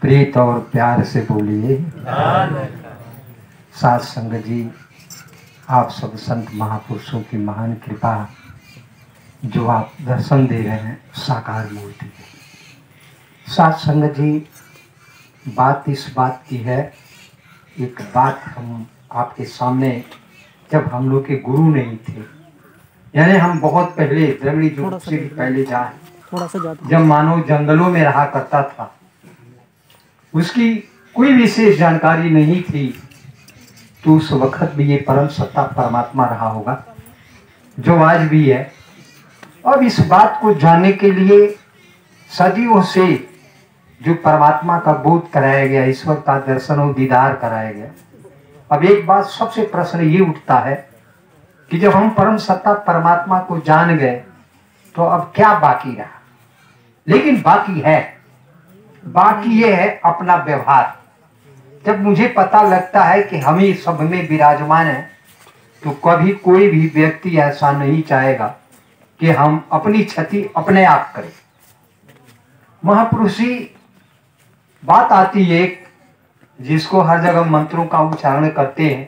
प्रीत और प्यार से बोलिए। साथ संगत जी, आप सब संत महापुरुषों की महान कृपा, जो आप दर्शन दे रहे हैं साकार मूर्ति। साथ संगत जी, बात इस बात की है, एक बात हम आपके सामने, जब हम लोग के गुरु नहीं थे, यानी हम बहुत पहले द्रविड़ युग से भी पहले जाए, जब मानव जंगलों में रहा करता था, उसकी कोई विशेष जानकारी नहीं थी, तो उस वक्त भी ये परम सत्ता परमात्मा रहा होगा जो आज भी है। अब इस बात को जानने के लिए सदियों से जो परमात्मा का बोध कराया गया, ईश्वर का दर्शन और दीदार कराया गया। अब एक बात सबसे प्रश्न ये उठता है कि जब हम परम सत्ता परमात्मा को जान गए तो अब क्या बाकी रहा। लेकिन बाकी ये है अपना व्यवहार। जब मुझे पता लगता है कि हम ही सब में विराजमान है, तो कभी कोई भी व्यक्ति ऐसा नहीं चाहेगा कि हम अपनी क्षति अपने आप करें। महापुरुषी बात आती है, जिसको हर जगह मंत्रों का उच्चारण करते हैं,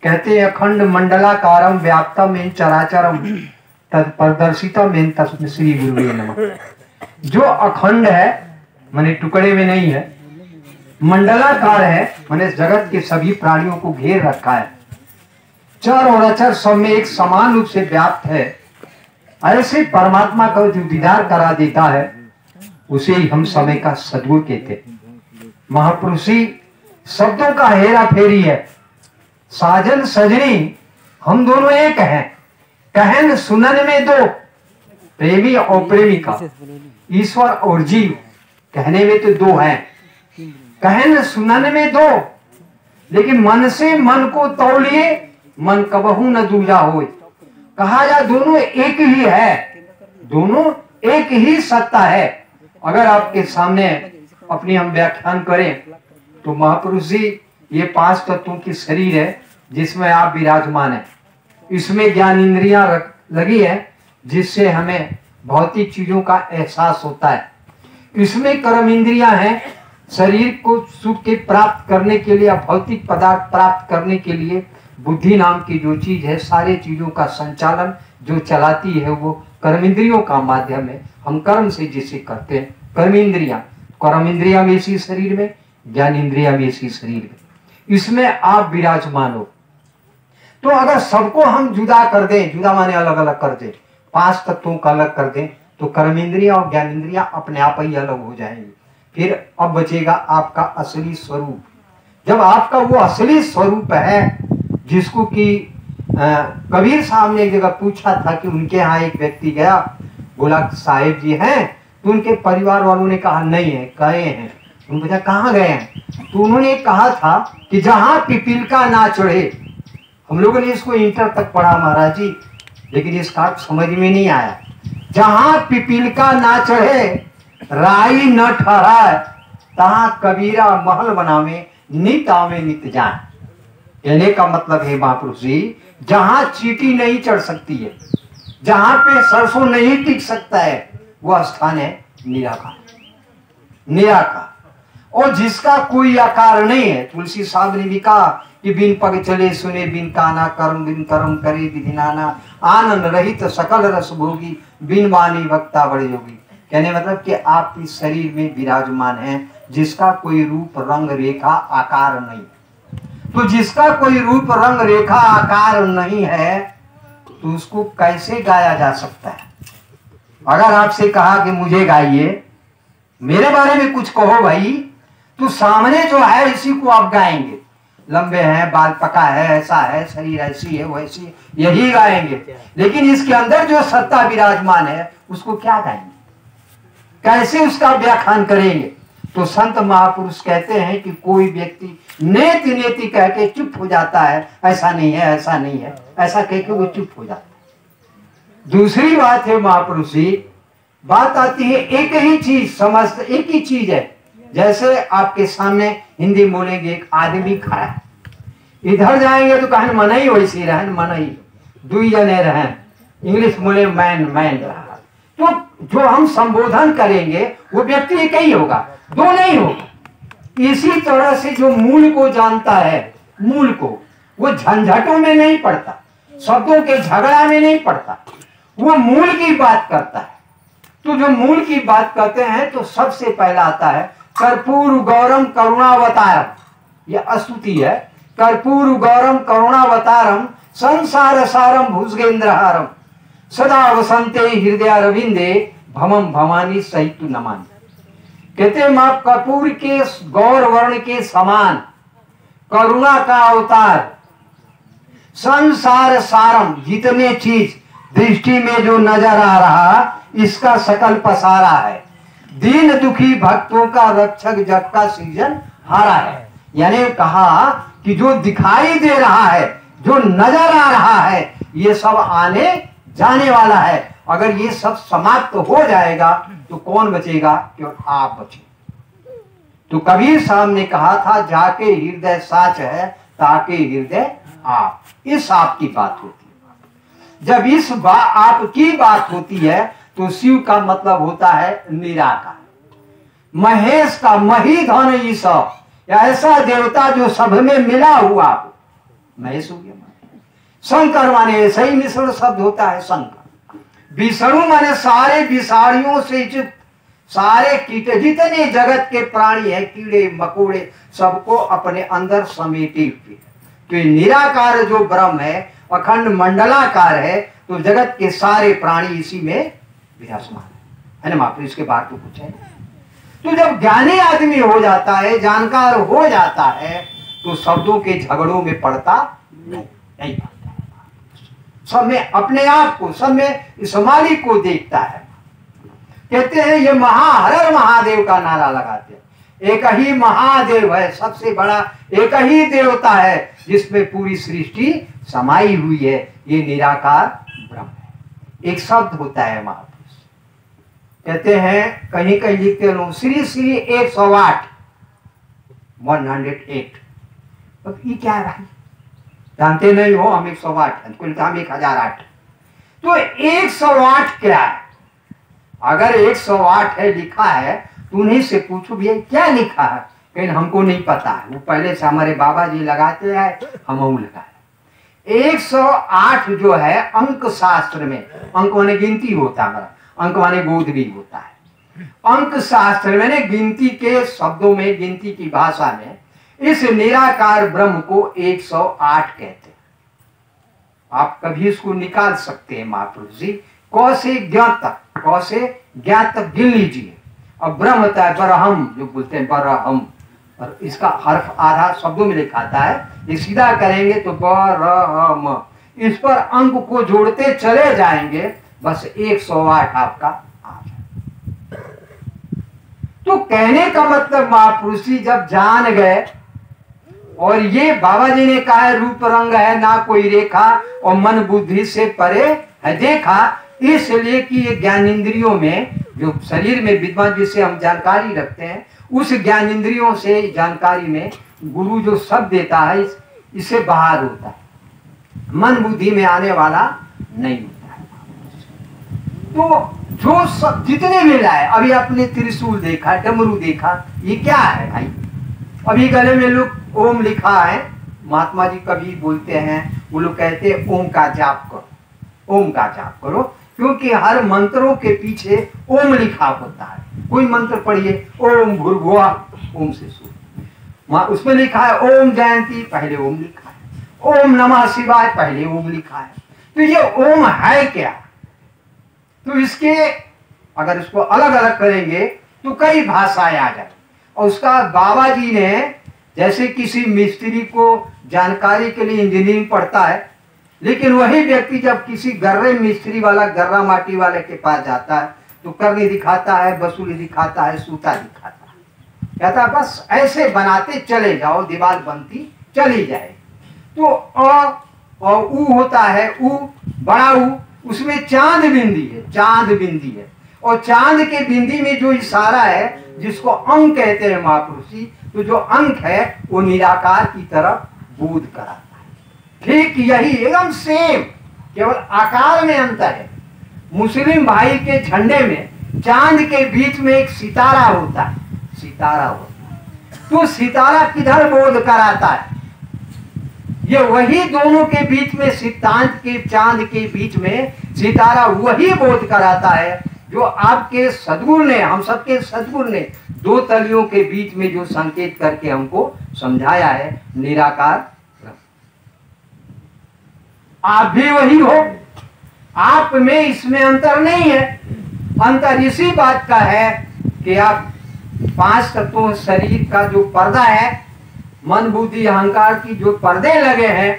कहते हैं अखंड मंडलाकारम व्याप्तम इन चराचरम तत्प्रदर्शितम इन तस्मै श्री गुरुवे नमः। जो अखंड है माने टुकड़े में नहीं है, मंडलाकार है माने जगत के सभी प्राणियों को घेर रखा है, चर और अचर सब में एक समान रूप से व्याप्त है, ऐसे परमात्मा का जो दीदार करा देता है, उसे ही हम समय का सद्गुरु कहते हैं। महापुरुषी शब्दों का हेरा फेरी है, साजन सजनी हम दोनों एक हैं, कहन सुनन में दो, प्रेमी और प्रेमिका, ईश्वर और जीव, कहने में तो दो हैं, कहन सुनन में दो, लेकिन मन से मन को तौलिए, मन कबहू न दूजा होए। कहा जा दोनों एक ही है, दोनों एक ही सत्ता है। अगर आपके सामने अपनी हम व्याख्यान करें तो महापुरुष जी, ये 5 तत्वों की शरीर है जिसमें आप विराजमान है, इसमें ज्ञान इंद्रियां लगी है जिससे हमें भौतिक चीजों का एहसास होता है, इसमें कर्म इंद्रियां हैं शरीर को सुख के प्राप्त करने के लिए, भौतिक पदार्थ प्राप्त करने के लिए बुद्धि नाम की जो चीज है, सारे चीजों का संचालन जो चलाती है वो कर्म इंद्रियों का माध्यम है। हम कर्म से जिसे करते हैं कर्म इंद्रियां भी इसी शरीर में, ज्ञान इंद्रिया भी इसी शरीर में, इसमें आप विराजमान हो। तो अगर सबको हम जुदा कर दें, जुदा माने अलग अलग कर दें, 5 तत्वों का अलग कर दें, तो कर्म इंद्रिया और ज्ञान इंद्रिया अपने आप ही अलग हो जाएंगे। फिर अब बचेगा आपका असली स्वरूप। जब आपका वो असली स्वरूप है, जिसको कि कबीर साहब ने एक जगह पूछा था कि उनके यहाँ एक व्यक्ति गया, बोला साहिब जी हैं, तो उनके परिवार वालों ने कहा नहीं है, गए हैं। उन्होंने पूछा कहाँ गए हैं, तो उन्होंने कहा था कि जहां पिपील का ना चढ़े। हम लोगों ने इसको इंटर तक पढ़ा महाराज जी, लेकिन इसका अर्थ समझ में नहीं आया। जहां पिपील का ना चढ़े, राई न ठहराए, तहां कबीरा महल बनावे, नित आवे नित जाए। कहने का मतलब है महापुरुष जी, जहां चींटी नहीं चढ़ सकती है, जहां पे सरसों नहीं टिक सकता है, वह स्थान है निराकार। और जिसका कोई आकार नहीं है, तुलसी साहब ने भी कहा कि बिन पग चले सुने, बिन काना कर्म, बिन कर्म करे विधि नाना, आनंद रहित सकल रस भोगी, बिन वाणी वक्ता बड़े योगी। कहने मतलब कि आप इस शरीर में विराजमान हैं, जिसका कोई रूप रंग रेखा आकार नहीं। तो जिसका कोई रूप रंग रेखा आकार नहीं है, तो उसको कैसे गाया जा सकता है। अगर आपसे कहा कि मुझे गाइए, मेरे बारे में कुछ कहो भाई, तो सामने जो है इसी को आप गाएंगे। लंबे हैं, बाल पका है, ऐसा है, शरीर ऐसी है, वैसी है, यही गाएंगे। लेकिन इसके अंदर जो सत्ता विराजमान है, उसको क्या गाएंगे, कैसे उसका व्याख्यान करेंगे। तो संत महापुरुष कहते हैं कि कोई व्यक्ति नेति नेति कह के चुप हो जाता है, ऐसा नहीं है, ऐसा नहीं है, ऐसा कह के वो चुप हो जाता है। दूसरी बात है महापुरुष जी, बात आती है एक ही चीज, समस्त एक ही चीज है। जैसे आपके सामने हिंदी बोलेंगे, एक आदमी खड़ा है, इधर जाएंगे तो कहन मन ही वैसी रहन, मन ही दुई जने रहन, इंग्लिश बोले मैन रहा। तो जो हम संबोधन करेंगे वो व्यक्ति एक ही होगा, दो नहीं होगा। इसी तरह से जो मूल को जानता है, मूल को, वो झंझटों में नहीं पड़ता, शब्दों के झगड़ा में नहीं पड़ता, वो मूल की बात करता है। तो जो मूल की बात करते हैं तो सबसे पहला आता है कर्पूर गौरम करुणावतारम। यह स्तुति है। कर्पूर गौरम करुणावतारम संसार सारम भुजगेंद्रहारम सदा वसंते हृदय रविंदे भमम भवानी सहित नमानि। कहते हैं मां कर्पूर के गौर वर्ण के समान, करुणा का अवतार, संसार सारम, जितने चीज दृष्टि में जो नजर आ रहा इसका सकल पसारा है, दीन दुखी भक्तों का रक्षक जग का सृजन हारा है। यानी कहा कि जो दिखाई दे रहा है, जो नजर आ रहा है, ये सब आने जाने वाला है। अगर ये सब समाप्त हो जाएगा तो कौन बचेगा? केवल आप बचे। तो कबीर साहब ने कहा था जाके हृदय साच है ताके हृदय आप। इस आप की बात होती है। जब इस आपकी बात होती है तो शिव का मतलब होता है निराकार, महेश का मही धन ईश्वर, ऐसा देवता जो सब में मिला हुआ हो, महेश हो गया। शंकर माने ऐसा ही मिश्रण शब्द होता है शंकर। विष्णु माने सारे विषाणियों से युक्त, सारे कीट जितने जगत के प्राणी है, कीड़े मकोड़े, सबको अपने अंदर समेटे हुए। तो ये निराकार जो ब्रह्म है, अखंड मंडलाकार है, तो जगत के सारे प्राणी इसी में विराजमान है ना मात्र, इसके बाहर तो कुछ है। तो जब ज्ञानी आदमी हो जाता है, जानकार हो जाता है, तो शब्दों के झगड़ों में पड़ता नहीं पाता, सब में अपने आप को, सब में इस मालिक को देखता है। कहते हैं ये हर महादेव का नारा लगाते हैं। एक ही महादेव है, सबसे बड़ा एक ही देवता है जिसमें पूरी सृष्टि समाई हुई है, ये निराकार ब्रह्म है। एक शब्द होता है महापुरुष, कहते हैं कहीं कहीं लिखते लोग श्री श्री 108 108। अब ये क्या है भाई? जानते नहीं हो, हम 108 हैं, कुल हम 1008। तो 108 क्या है? अगर 108 है लिखा है तो उन्हीं से पूछो भैया क्या लिखा है, कहीं हमको नहीं पता है। वो पहले से हमारे बाबा जी लगाते हैं, हम लगाए। 108 जो है अंक शास्त्र में, अंक माने गिनती होता है, हमारा अंक माने गोद भी होता है। अंक शास्त्र में गिनती के शब्दों में, गिनती की भाषा में इस निराकार ब्रह्म को 108 कहते हैं। आप कभी इसको निकाल सकते हैं महापुरुष जी। क से ज्ञात तक, क से ज्ञात तक गिन लीजिए। अब ब्रह्म होता है बरहम, जो बोलते हैं बरहम, और इसका हर्फ आधा शब्दों में लिखाता है। ये सीधा करेंगे तो बरहम, इस पर अंक को जोड़ते चले जाएंगे, बस 108 आपका आ जाए। तो कहने का मतलब महापुरुष जी जब जान गए, और ये बाबा जी ने कहा है रूप रंग है ना कोई रेखा, और मन बुद्धि से परे है देखा, इसलिए कि ये ज्ञान इंद्रियों में, जो शरीर में विद्वान जिससे हम जानकारी रखते हैं, उस ज्ञान इंद्रियों से जानकारी में गुरु जो शब्द देता है इससे बाहर होता है, मन बुद्धि में आने वाला नहीं होता है। तो जो सब जितने मिला है, अभी आपने त्रिशूल देखा, डमरू देखा, ये क्या है भाई? अभी गले में लोग ओम लिखा है, महात्मा जी कभी बोलते हैं, वो लोग कहते हैं ओम का जाप करो, ओम का जाप करो, क्योंकि हर मंत्रों के पीछे ओम लिखा होता है। कोई मंत्र पढ़िए, ओम भूर्भुवः, ओम से शुरू, उसमें लिखा है ओम जयंती, पहले ओम लिखा है, ओम नमः शिवाय, पहले ओम लिखा है। तो ये ओम है क्या? तो इसके अगर इसको अलग अलग करेंगे तो कई भाषाएं आ जाए। और उसका बाबा जी ने, जैसे किसी मिस्त्री को जानकारी के लिए इंजीनियरिंग पढ़ता है, लेकिन वही व्यक्ति जब किसी गर्रे मिस्त्री वाला, गर्रा माटी वाले के पास जाता है तो करनी दिखाता है, बसूली दिखाता है, सूता दिखाता है, कहता है बस ऐसे बनाते चले जाओ, दीवार बनती चली जाए। तो और ऊ होता है, ऊ बड़ा ऊ, उसमें चांद बिंदी है, चांद बिंदी है, और चांद के बिंदी में जो इशारा है जिसको अंक कहते हैं महापुरुष जी, तो जो अंक है वो निराकार की तरफ बोध कराता है। ठीक यही एकदम सेम, केवल आकार में अंतर है। मुस्लिम भाई के झंडे में चांद के बीच में एक सितारा होता है, सितारा होता है, तो सितारा किधर बोध कराता है? ये वही दोनों के बीच में, सिद्धांत के चांद के बीच में सितारा वही बोध कराता है जो आपके सद्गुरु ने, हम सबके सद्गुरु ने दो तलियों के बीच में जो संकेत करके हमको समझाया है, निराकार। आप भी वही हो, आप में इसमें अंतर नहीं है। अंतर इसी बात का है कि आप पांच तत्वों शरीर का जो पर्दा है, मन बुद्धि अहंकार की जो पर्दे लगे हैं,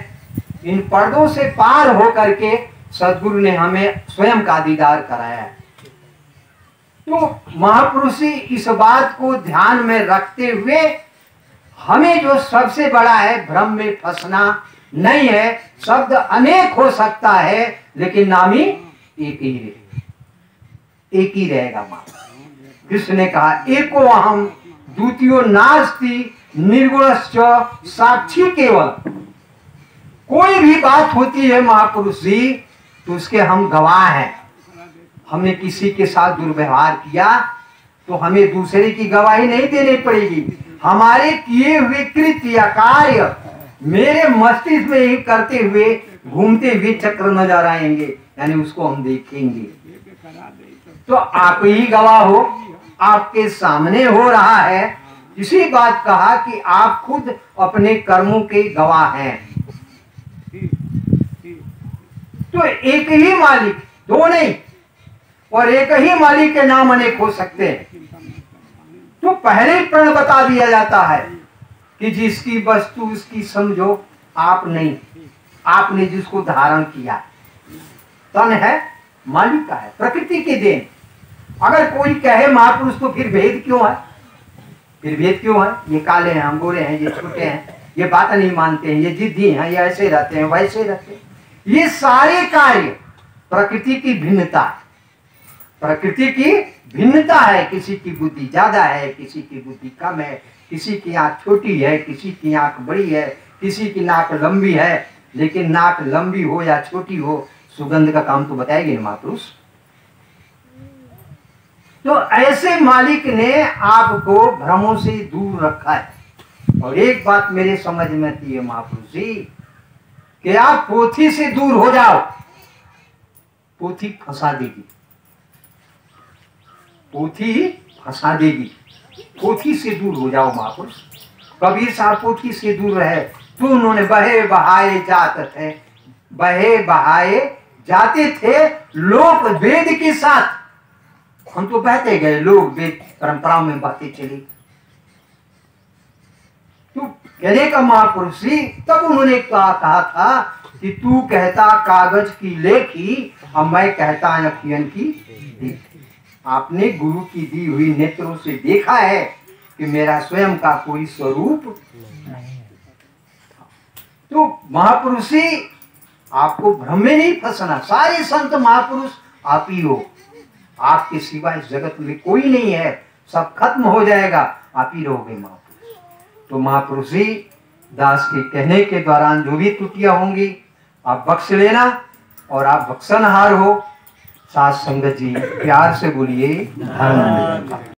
इन पर्दों से पार होकर के सद्गुरु ने हमें स्वयं का दीदार कराया है। तो महापुरुषी इस बात को ध्यान में रखते हुए हमें जो सबसे बड़ा है, भ्रम में फंसना नहीं है। शब्द अनेक हो सकता है लेकिन नाम ही एक ही रहेगा, एक ही रहेगा। कृष्ण ने कहा एको अहम द्वितीयो नास्ति निर्गुणश्च साक्षी केवल। कोई भी बात होती है महापुरुष जी तो उसके हम गवाह हैं। हमने किसी के साथ दुर्व्यवहार किया तो हमें दूसरे की गवाही नहीं देनी पड़ेगी। हमारे किए हुए कृत्य या कार्य मेरे मस्तिष्क में ही करते हुए घूमते हुए चक्र नजर आएंगे, यानी उसको हम देखेंगे। तो आप ही गवाह हो, आपके सामने हो रहा है। इसी बात कहा कि आप खुद अपने कर्मों के गवाह हैं। तो एक ही मालिक, दो नहीं, और एक ही मालिक के नाम अनेक हो सकते हैं। तो पहले प्रण बता दिया जाता है कि जिसकी वस्तु उसकी समझो आप नहीं, आपने जिसको धारण किया, तन है मालिक का है, प्रकृति के देन। अगर कोई कहे महापुरुष तो फिर भेद क्यों है? फिर भेद क्यों है? ये काले हैं, हम गोरे हैं, ये छोटे हैं, ये बात नहीं मानते हैं, ये जिद्दी हैं, ये ऐसे रहते हैं, वैसे रहते हैं। ये सारे कार्य प्रकृति की भिन्नता है। प्रकृति की भिन्नता है। किसी की बुद्धि ज्यादा है, किसी की बुद्धि कम है, किसी की आंख छोटी है, किसी की आंख बड़ी है, किसी की नाक लंबी है। लेकिन नाक लंबी हो या छोटी हो, सुगंध का काम तो बताएगी ना महापुरुष। तो ऐसे मालिक ने आपको भ्रमों से दूर रखा है। और एक बात मेरे समझ में आती है महापुरुष जी, कि आप पोथी से दूर हो जाओ, पोथी फंसा देगी, पोथी फंसा देगी। पोथी से दूर हो जाओ महापुरुष। कबीर साहब पोथी से दूर रहे तो उन्होंने बहे बहाए जाते थे, बहे बहाए जाते थे लोक वेद के साथ। हम तो बहते गए, लोग वेद परंपराओं में बहते चले। तो कहने का महापुरुष जी, तब उन्होंने कहा था कि तू कहता कागज की लेखी, अब मैं कहता अखियन की देखी। आपने गुरु की दी हुई नेत्रों से देखा है कि मेरा स्वयं का कोई स्वरूप नहीं। तो महापुरुषी आपको भ्रम में नहीं फंसना। सारे संत महापुरुष आप ही हो, आपके सिवा इस जगत में कोई नहीं है। सब खत्म हो जाएगा, आप ही रहोगे महापुरुष। तो महापुरुषी दास के कहने के दौरान जो भी त्रुटियां होंगी आप बख्श लेना, और आप बख्शनहार हो। साथ संगत जी प्यार से बोलिए धन्यवाद।